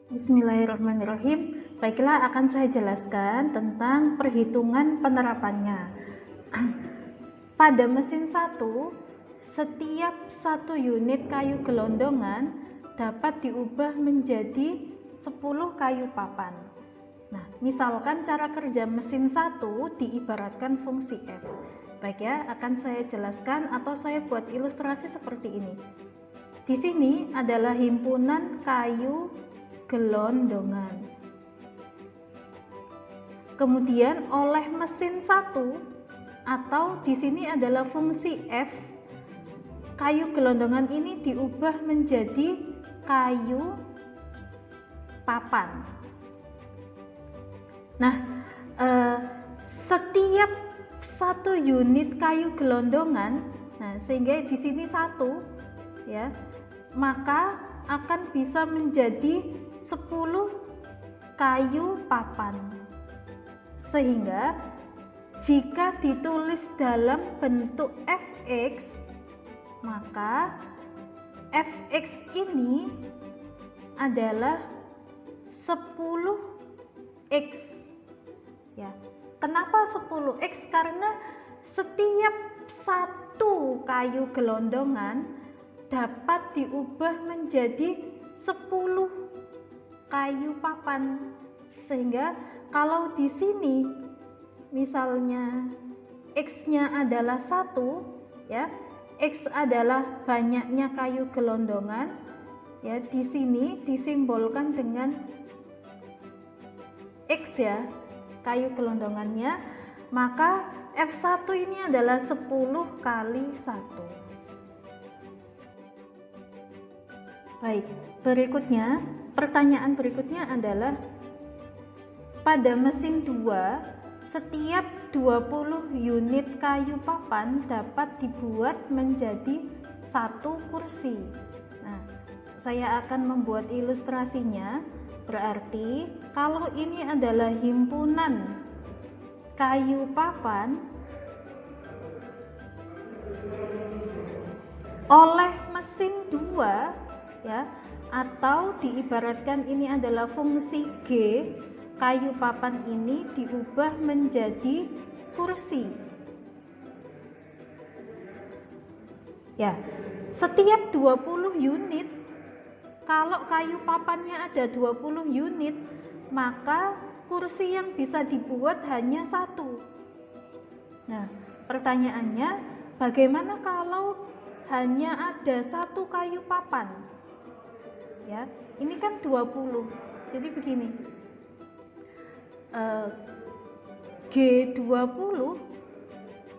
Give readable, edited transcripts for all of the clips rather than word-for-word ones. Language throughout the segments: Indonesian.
Bismillahirrahmanirrahim. Baiklah, akan saya jelaskan tentang perhitungan penerapannya. Pada mesin 1, setiap 1 unit kayu gelondongan dapat diubah menjadi 10 kayu papan. Nah, misalkan cara kerja mesin 1 diibaratkan fungsi F. Baik ya, akan saya jelaskan atau saya buat ilustrasi seperti ini. Di sini adalah himpunan kayu gelondongan. Kemudian oleh mesin 1 atau di sini adalah fungsi F, kayu gelondongan ini diubah menjadi kayu papan. Nah, setiap 1 unit kayu gelondongan, nah sehingga di sini 1 ya, maka akan bisa menjadi 10 kayu papan. Sehingga jika ditulis dalam bentuk Fx, maka Fx ini adalah 10x ya. Kenapa 10x? Karena setiap 1 kayu gelondongan dapat diubah menjadi 10 kayu papan. Sehingga kalau di sini misalnya X-nya adalah 1 ya, X adalah banyaknya kayu gelondongan ya, di sini disimbolkan dengan X ya, kayu gelondongannya, maka F1 ini adalah 10 kali 1. Baik, berikutnya, pertanyaan berikutnya adalah pada mesin 2, setiap 20 unit kayu papan dapat dibuat menjadi 1 kursi. Nah, saya akan membuat ilustrasinya. Berarti kalau ini adalah himpunan kayu papan, oleh mesin 2 ya, atau diibaratkan ini adalah fungsi G, kayu papan ini diubah menjadi kursi ya. Setiap 20 unit, kalau kayu papannya ada 20 unit, maka kursi yang bisa dibuat hanya 1. Nah, pertanyaannya, bagaimana kalau hanya ada 1 kayu papan? Ya, ini kan 20. Jadi begini. G20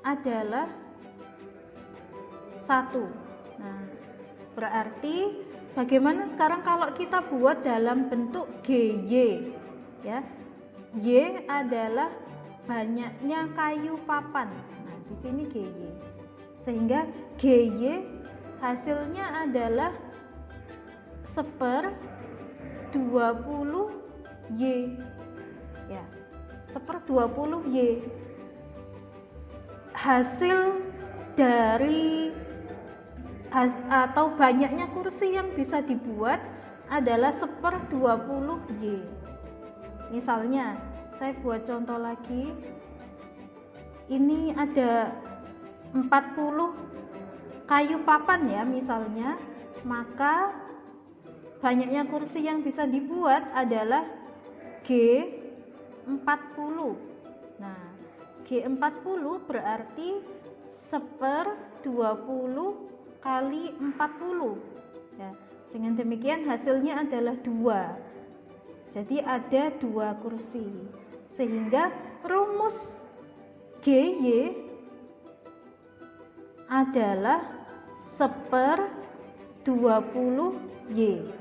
adalah 1. Nah, berarti bagaimana sekarang kalau kita buat dalam bentuk GY ya. Y adalah banyaknya kayu papan. Nah, di sini GY. Sehingga GY hasilnya adalah 1/20Y ya, 1/20Y. Hasil dari atau banyaknya kursi yang bisa dibuat adalah 1/20Y. Misalnya, saya buat contoh lagi. Ini ada 40 kayu papan ya misalnya, maka banyaknya kursi yang bisa dibuat adalah G40. Nah, G40 berarti 1/20 kali 40 ya. Dengan demikian hasilnya adalah 2. Jadi ada 2 kursi. Sehingga rumus GY adalah 1/20Y,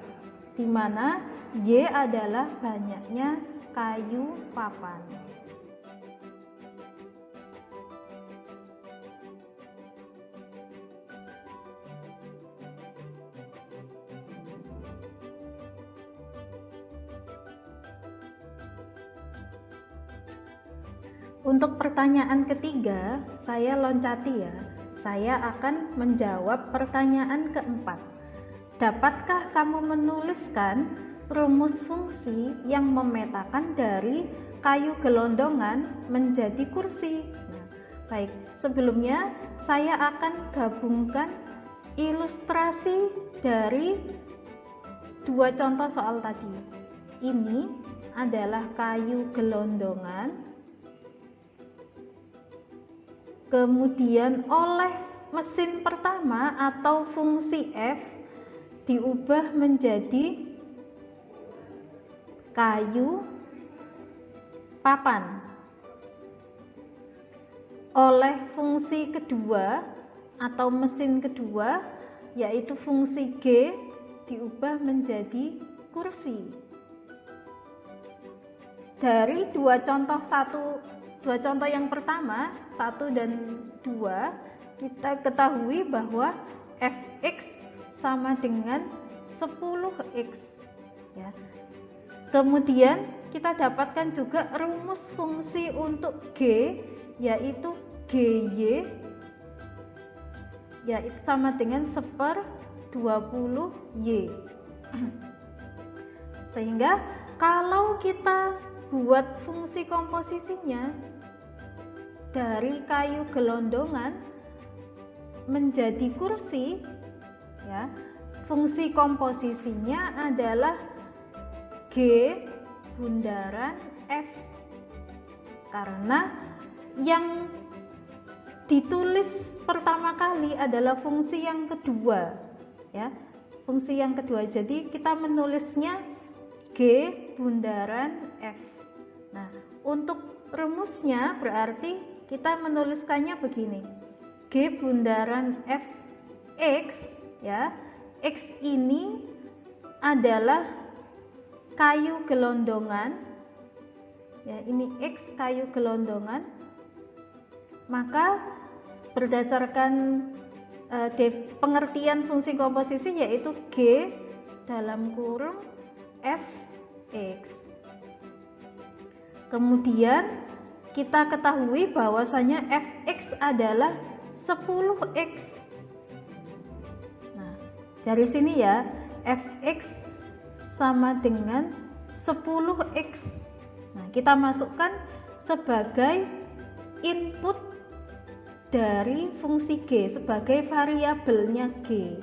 di mana Y adalah banyaknya kayu papan. Untuk pertanyaan ketiga, saya loncati ya. Saya akan menjawab pertanyaan keempat. Dapatkah kamu menuliskan rumus fungsi yang memetakan dari kayu gelondongan menjadi kursi. Nah, baik, sebelumnya saya akan gabungkan ilustrasi dari dua contoh soal tadi. Ini adalah kayu gelondongan, kemudian oleh mesin pertama atau fungsi F diubah menjadi kayu papan. Oleh fungsi kedua atau mesin kedua, yaitu fungsi G, diubah menjadi kursi. Dari dua contoh yang pertama, 1 dan 2, kita ketahui bahwa fx sama dengan 10x, ya. Kemudian kita dapatkan juga rumus fungsi untuk G, yaitu GY, yaitu sama dengan 1/20Y. Sehingga kalau kita buat fungsi komposisinya dari kayu gelondongan menjadi kursi, ya, fungsi komposisinya adalah G bundaran F, karena yang ditulis pertama kali adalah fungsi yang kedua, ya, fungsi yang kedua. Jadi kita menulisnya G bundaran F. Nah, untuk rumusnya berarti kita menuliskannya begini: G bundaran Fx, ya, X ini adalah kayu gelondongan, ya, ini X kayu gelondongan. Maka berdasarkan pengertian fungsi komposisi, yaitu G dalam kurung Fx. Kemudian kita ketahui bahwasanya Fx adalah 10x. Nah, dari sini ya, Fx sama dengan 10x. Nah, kita masukkan sebagai input dari fungsi G, sebagai variabelnya G.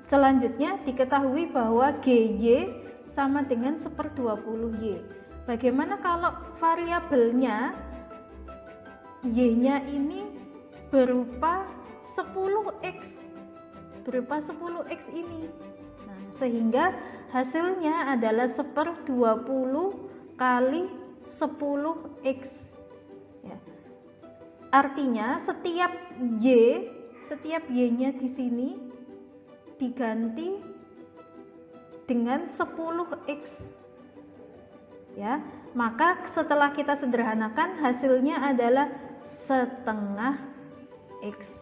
Selanjutnya diketahui bahwa GY sama dengan 1/20Y. Bagaimana kalau variabelnya Y-nya ini berupa 10x, berupa 10x ini? Nah, sehingga hasilnya adalah 1/20 kali 10x, ya. Artinya setiap Y-nya di sini diganti dengan 10x, ya. Maka setelah kita sederhanakan, hasilnya adalah setengah x.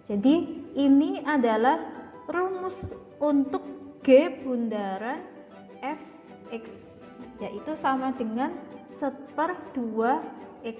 Jadi ini adalah rumus untuk G bundaran Fx, yaitu sama dengan 1/2x.